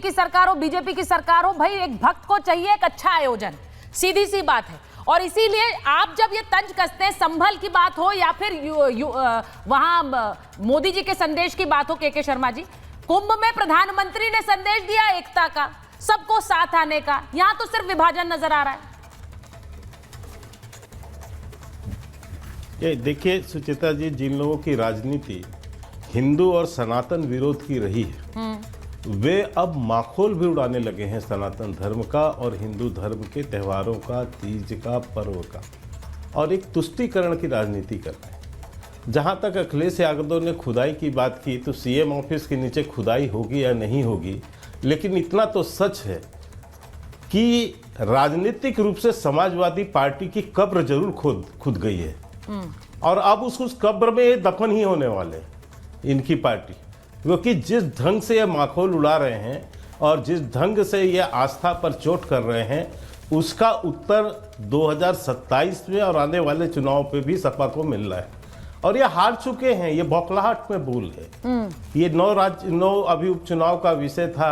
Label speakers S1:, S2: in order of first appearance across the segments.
S1: की सरकार हो, बीजेपी की सरकार हो, भाई एक भक्त को चाहिए एक अच्छा आयोजन, सीधी सी बात है। और इसीलिए आप जब ये तंज कसते हैं, संभल की बात हो या फिर वहां मोदी जी के संदेश की बात हो, के शर्मा जी, कुंभ में प्रधानमंत्री ने संदेश दिया एकता का, सबको साथ आने का, यहां तो सिर्फ विभाजन नजर आ रहा है।
S2: ये देखिए सुचिता जी, जिन लोगों की राजनीति हिंदू और सनातन विरोध की रही है, वे अब माखोल भी उड़ाने लगे हैं सनातन धर्म का और हिंदू धर्म के त्योहारों का, तीज का, पर्व का, और एक तुष्टीकरण की राजनीति कर रहे हैं। जहां तक अखिलेश यादव ने खुदाई की बात की, तो सीएम ऑफिस के नीचे खुदाई होगी या नहीं होगी, लेकिन इतना तो सच है कि राजनीतिक रूप से समाजवादी पार्टी की कब्र जरूर खुद गई है, और अब उस कब्र में ये दफन ही होने वाले इनकी पार्टी, क्योंकि जिस ढंग से ये माखौल उड़ा रहे हैं और जिस ढंग से ये आस्था पर चोट कर रहे हैं, उसका उत्तर 2027 में और आने वाले चुनाव पे भी सपा को मिल रहा है। और ये हार चुके हैं, ये बौखलाहट में भूल है। ये 9 अभी उपचुनाव का विषय था,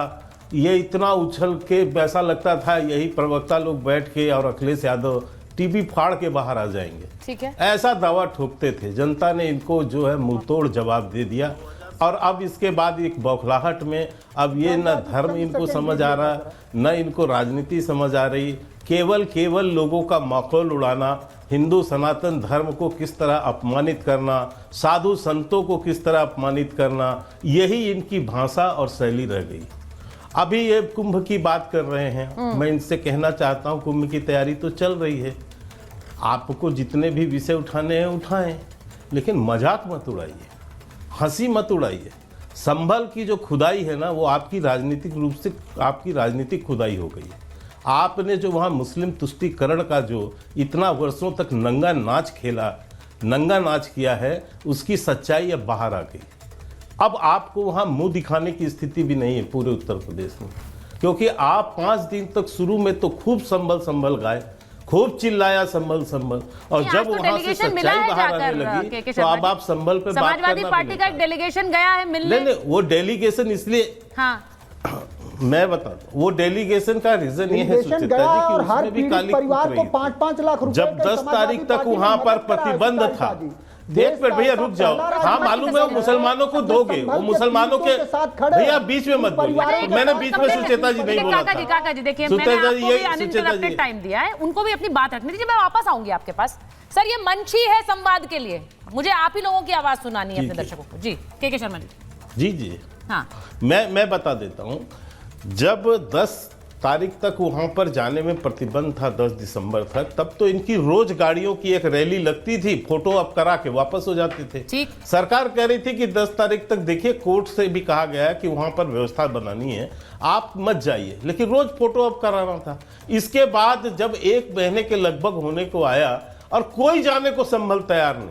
S2: ये इतना उछल के ऐसा लगता था यही प्रवक्ता लोग बैठ के और अखिलेश यादव टीवी फाड़ के बाहर आ जाएंगे, ठीक है, ऐसा दावा ठोकते थे। जनता ने इनको जो है मुंहतोड़ जवाब दे दिया, और अब इसके बाद एक बौखलाहट में अब ये न धर्म इनको समझ आ रहा, न इनको राजनीति समझ आ रही, केवल लोगों का माखौल उड़ाना, हिंदू सनातन धर्म को किस तरह अपमानित करना, साधु संतों को किस तरह अपमानित करना, यही इनकी भाषा और शैली रह गई। अभी ये कुंभ की बात कर रहे हैं, मैं इनसे कहना चाहता हूँ कुंभ की तैयारी तो चल रही है, आपको जितने भी विषय उठाने हैं उठाएं, लेकिन मजाक मत उड़ाइए, हंसी मत उड़ाइए। संभल की जो खुदाई है ना, वो आपकी राजनीतिक रूप से आपकी राजनीतिक खुदाई हो गई है। आपने जो वहाँ मुस्लिम तुष्टीकरण का जो इतना वर्षों तक नंगा नाच खेला, नंगा नाच किया है, उसकी सच्चाई अब बाहर आ गई। अब आपको वहाँ मुंह दिखाने की स्थिति भी नहीं है पूरे उत्तर प्रदेश में, क्योंकि आप 5 दिन तक शुरू में तो खूब संभल गाए, खूब चिल्लाया संभल, और जब वहां से सच्चाई बाहर आने लगी तो अब आप संभल पे बात करना।
S1: समाजवादी पार्टी का एक डेलीगेशन गया है मिलने।
S2: नहीं, वो डेलीगेशन इसलिए, हाँ मैं बता दूं, वो डेलीगेशन का रीजन ये है सुचिता जी कि उसमें भी काली परिवार को 5-5 लाख रुपए, जब 10 तारीख तक वहां पर प्रतिबंध था। एक मिनट भैया रुक जाओ, हाँ मालूम है वो मुसलमानों को दोगे, वो मुसलमानों के भैया बीच में मत बोलिए, मैंने बीच में सुचेता जी नहीं बोला था।
S1: काका जी देखिए, मैंने आपको भी अनइंटरप्टेड टाइम दिया है, उनको भी अपनी बात रखनी थी। मैं वापस आऊंगी आपके पास। सर ये मंच ही है संवाद के लिए, मुझे आप ही लोगों की आवाज सुनानी है अपने दर्शकों को। जी के शर्मा
S2: जी,
S1: हाँ
S2: मैं बता देता हूँ। जब 10 तारीख तक वहां पर जाने में प्रतिबंध था, 10 दिसंबर तक, तब तो इनकी रोज गाड़ियों की एक रैली लगती थी, फोटो अप करा के वापस हो जाते थे। ठीक, सरकार कह रही थी कि 10 तारीख तक, देखिए कोर्ट से भी कहा गया है कि वहां पर व्यवस्था बनानी है, आप मत जाइए, लेकिन रोज फोटो अप कराना था। इसके बाद जब 1 महीने के लगभग होने को आया और कोई जाने को संभल तैयार नहीं,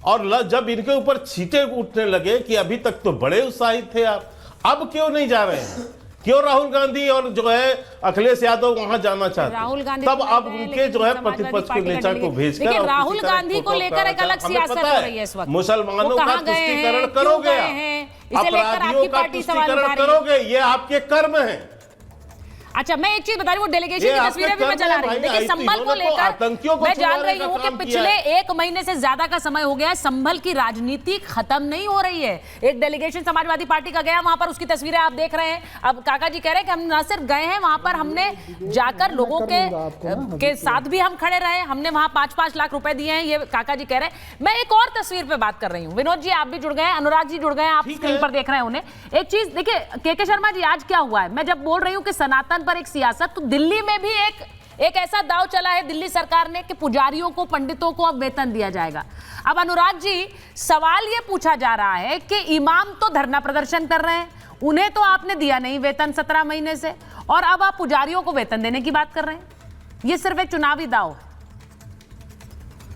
S2: और जब इनके ऊपर छींटे उठने लगे कि अभी तक तो बड़े उत्साहित थे आप, अब क्यों नहीं जा रहे हैं, क्यों राहुल गांधी और जो है अखिलेश यादव वहां जाना चाहते हैं, तब अब उनके जो है प्रतिपक्ष के नेता को भेजकर
S1: राहुल गांधी को लेकर एक अलग सियासत हो रही है इस वक्त।
S2: मुसलमानों का तुष्टीकरण करोगे, अपराधियों का तुष्टीकरण करोगे, ये आपके कर्म है।
S1: अच्छा मैं एक चीज बता रही हूँ, डेलीगेशन की तस्वीरें भी मैं चला रही हूँ। देखिए संभल को लेकर मैं जान रही हूँ कि पिछले 1 महीने से ज्यादा का समय हो गया है, संभल की राजनीति खत्म नहीं हो रही है। एक डेलीगेशन समाजवादी पार्टी का गया, वहां पर उसकी तस्वीरें आप देख रहे हैं। अब काका जी कह रहे हैं कि हम न सिर्फ गए हैं वहां पर, हमने जाकर लोगों के साथ भी हम खड़े रहे, हमने वहां 5-5 लाख रुपए दिए हैं, ये काका जी कह रहे हैं। मैं एक और तस्वीर पे बात कर रही हूँ, विनोद जी आप भी जुड़ गए हैं, अनुराग जी जुड़ गए हैं, आप स्क्रीन पर देख रहे हैं उन्हें। एक चीज देखिए के शर्मा जी, आज क्या हुआ है, मैं जब बोल रही हूँ कि सनातन पर एक सियासत, तो दिल्ली में भी एक ऐसा दांव चला है दिल्ली सरकार ने कि पुजारियों को, पंडितों को अब वेतन दिया जाएगा। अब अनुराग जी सवाल ये पूछा जा रहा है कि इमाम तो धरना प्रदर्शन कर रहे हैं, उन्हें तो आपने दिया नहीं वेतन 17 महीने से, और अब आप पुजारियों को वेतन देने की बात कर रहे हैं। ये सिर्फ एक चुनावी दांव है।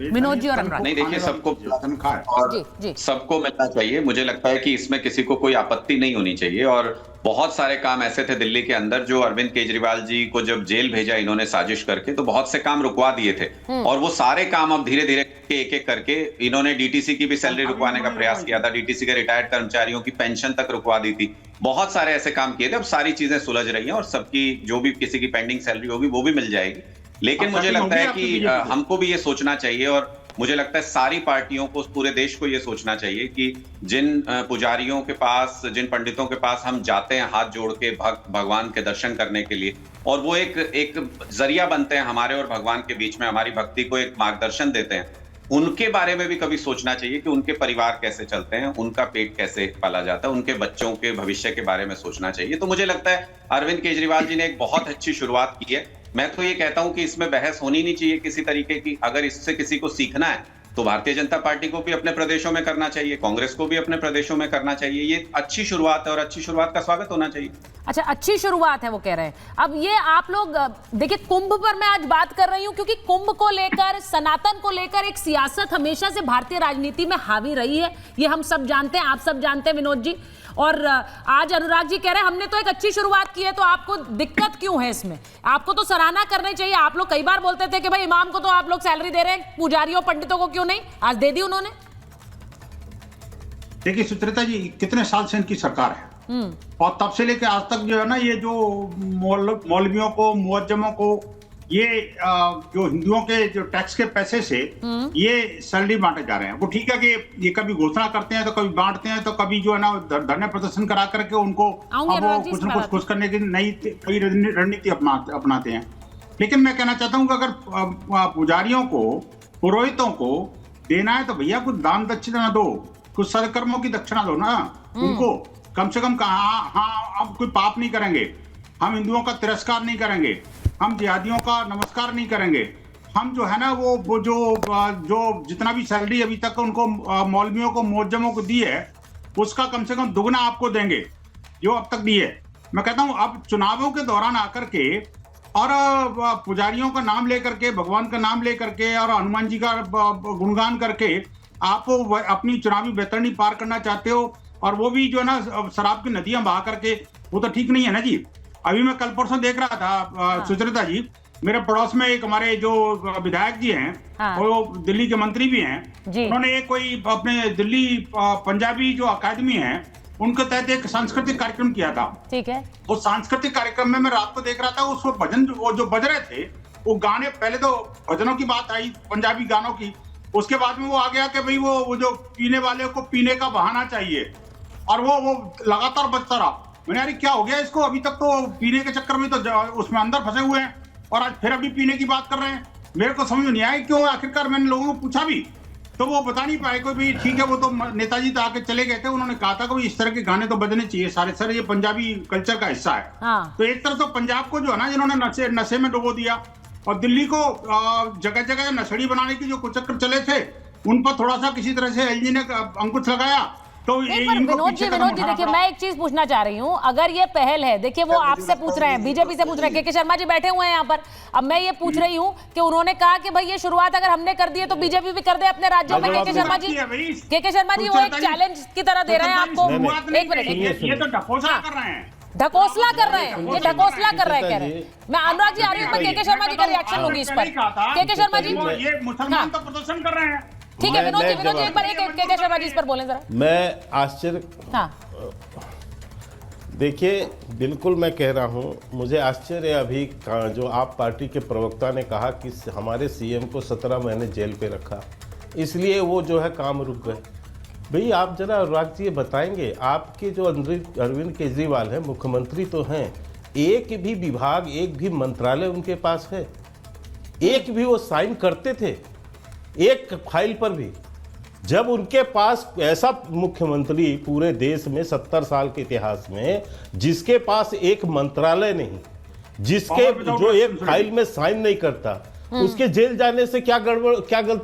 S1: विनोद जी और अनुराग
S3: नहीं, देखिए सबको और सबको मिलना चाहिए। मुझे लगता है कि इसमें किसी को कोई आपत्ति नहीं होनी चाहिए, और बहुत सारे काम ऐसे थे दिल्ली के अंदर जो अरविंद केजरीवाल जी को जब जेल भेजा इन्होंने साजिश करके, तो बहुत से काम रुकवा दिए थे, और वो सारे काम अब धीरे धीरे एक एक करके इन्होंने डीटीसी की भी सैलरी रुकवाने का प्रयास किया था, डीटीसी के रिटायर्ड कर्मचारियों की पेंशन तक रुकवा दी थी। बहुत सारे ऐसे काम किए थे, अब सारी चीजें सुलझ रही हैं और सबकी जो भी किसी की पेंडिंग सैलरी होगी वो भी पुजारियों लेकिन मुझे लगता है कि हमको भी ये सोचना चाहिए और मुझे लगता है सारी पार्टियों को, पूरे देश को ये सोचना चाहिए कि जिन पुजारियों के पास, जिन पंडितों के पास हम जाते हैं हाथ जोड़ के भगवान के दर्शन करने के लिए, और वो एक जरिया बनते हैं हमारे और भगवान के बीच में, हमारी भक्ति को एक मार्गदर्शन देते हैं, उनके बारे में भी कभी सोचना चाहिए कि उनके परिवार कैसे चलते हैं, उनका पेट कैसे पाला जाता है, उनके बच्चों के भविष्य के बारे में सोचना चाहिए। तो मुझे लगता है अरविंद केजरीवाल जी ने एक बहुत अच्छी शुरुआत की है। मैं तो ये कहता हूं कि इसमें बहस होनी नहीं चाहिए किसी तरीके की। अगर इससे किसी को सीखना है तो भारतीय जनता पार्टी को भी अपने प्रदेशों में करना चाहिए, कांग्रेस को भी अपने प्रदेशों में करना चाहिए। ये अच्छी शुरुआत है और अच्छी शुरुआत का स्वागत होना चाहिए।
S1: अच्छा, अच्छी शुरुआत है वो कह रहे हैं। अब ये आप लोग देखिए, कुंभ पर मैं आज बात कर रही हूं क्योंकि कुंभ को लेकर, सनातन को लेकर एक सियासत हमेशा से भारतीय राजनीति में हावी रही है। ये हम सब जानते हैं, आप सब जानते हैं विनोद जी। और आज अनुराग जी कह रहे हैं हमने तो एक अच्छी शुरुआत की है, तो आपको दिक्कत क्यों है इसमें? आपको तो सराहना करनी चाहिए। आप लोग कई बार बोलते थे कि भाई इमाम को तो आप लोग सैलरी दे रहे हैं, पुजारियों पंडितों को क्यों नहीं? आज दे दी उन्होंने।
S4: देखिए सुचरिता जी, कितने साल से इनकी सरकार है और तब से लेकर आज तक जो है ना, ये जो मौलवियों को, मुअज्जमों को, ये जो हिंदुओं के जो टैक्स के पैसे से ये सैलरी बांटे जा रहे हैं। वो ठीक है कि ये कभी घोषणा करते हैं तो कभी बांटते हैं, तो कभी जो है ना धरने प्रदर्शन करा करके उनको अब वो कुछ न कुछ खुश करने की नई कोई रणनीति अपनाते हैं। लेकिन मैं कहना चाहता हूँ कि अगर पुजारियों को, पुरोहितों को देना है तो भैया कुछ दान दक्षिणा दो, कुछ सत्कर्मों की दक्षिणा दो ना उनको। कम से कम हाँ, हम कोई पाप नहीं करेंगे, हम हिंदुओं का तिरस्कार नहीं करेंगे, हम जिहादियों का नमस्कार नहीं करेंगे, हम जो है ना वो जो जितना भी सैलरी अभी तक उनको मौलवियों को, मुअज्जमों को दी है, उसका कम से कम दुगना आपको देंगे जो अब तक दी है। मैं कहता हूँ अब चुनावों के दौरान आकर के और पुजारियों का नाम लेकर के, भगवान का नाम लेकर के और हनुमान जी का गुणगान करके आप अपनी चुनावी बेतरनी पार करना चाहते हो, और वो भी जो है ना शराब की नदियां बहा करके, वो तो ठीक नहीं है ना जी। अभी मैं कल परसों देख रहा था सुचरिता जी, मेरे पड़ोस में एक हमारे जो विधायक जी हैं, वो दिल्ली के मंत्री भी हैं, उन्होंने एक कोई अपने दिल्ली पंजाबी जो अकादमी है उनके तहत एक सांस्कृतिक कार्यक्रम किया था। ठीक है। उस सांस्कृतिक कार्यक्रम में मैं रात को देख रहा था, उस भजन जो बज रहे थे, वो गाने, पहले तो भजनों की बात आई, पंजाबी गानों की, उसके बाद में वो आ गया कि भाई वो जो पीने वाले को पीने का बहाना चाहिए, और वो लगातार बजता रहा। मैंने यार क्या हो गया इसको, अभी तक तो पीने के चक्कर में तो उसमें अंदर फंसे हुए हैं और आज फिर अभी पीने की बात कर रहे हैं। मेरे को समझ नहीं आया क्यों। आखिरकार मैंने लोगों को पूछा भी तो वो बता नहीं पाए कोई भी। ठीक है, वो तो नेताजी तो आके चले गए थे, उन्होंने कहा था कि इस तरह के गाने तो बजने चाहिए सारे, सर ये पंजाबी कल्चर का हिस्सा है। तो एक तरफ तो पंजाब को जो है ना, जिन्होंने नशे में डुबो दिया, और दिल्ली को जगह जगह नशेड़ी बनाने की जो कुचक्र चले थे, उन पर थोड़ा सा किसी तरह से एलजी ने अंकुश लगाया। तो
S1: विनोद जी देखिए, मैं एक चीज पूछना चाह रही हूँ, अगर ये पहल है, देखिए वो आपसे पूछ रहे हैं, बीजेपी से पूछ रहे हैं, के शर्मा जी बैठे हुए हैं यहाँ पर। अब मैं ये पूछ रही हूँ कि उन्होंने कहा कि भाई ये शुरुआत अगर हमने कर दी है तो बीजेपी भी कर दे अपने राज्यों में। के शर्मा जी वो एक चैलेंज की तरह दे रहे हैं आपको। एक मिनट,
S4: ये तो ढकोसला कर रहे हैं,
S1: ढकोसला कर रहे हैं, ये ढकोसला कर रहे हैं कह रहे हैं। मैं अनुराग जी आ रही हूँ, मैं के शर्मा जी का रिएक्शन लूंगी इस पर। के शर्मा जी,
S4: ये मुसलमान तो प्रदर्शन कर रहे हैं।
S1: ठीक है विनोद जी एक बार के शर्मा जी इस पर बोलें जरा।
S2: मैं आश्चर्य, देखिए बिल्कुल मैं कह रहा हूँ, मुझे आश्चर्य अभी जो आप पार्टी के प्रवक्ता ने कहा कि हमारे सीएम को 17 महीने जेल पे रखा, इसलिए वो जो है काम रुक गए। भाई आप जरा अनुराग जी बताएंगे, आपके जो अरविंद केजरीवाल हैं, मुख्यमंत्री तो हैं, एक भी विभाग, एक भी मंत्रालय उनके पास है? एक भी वो साइन करते थे एक फाइल पर भी? जब उनके पास ऐसा मुख्यमंत्री पूरे देश में 70 साल के इतिहास में, जिसके पास एक मंत्रालय नहीं, जिसके जो एक फाइल में साइन नहीं करता, उसके जेल जाने से क्या गड़बड़, क्या गलती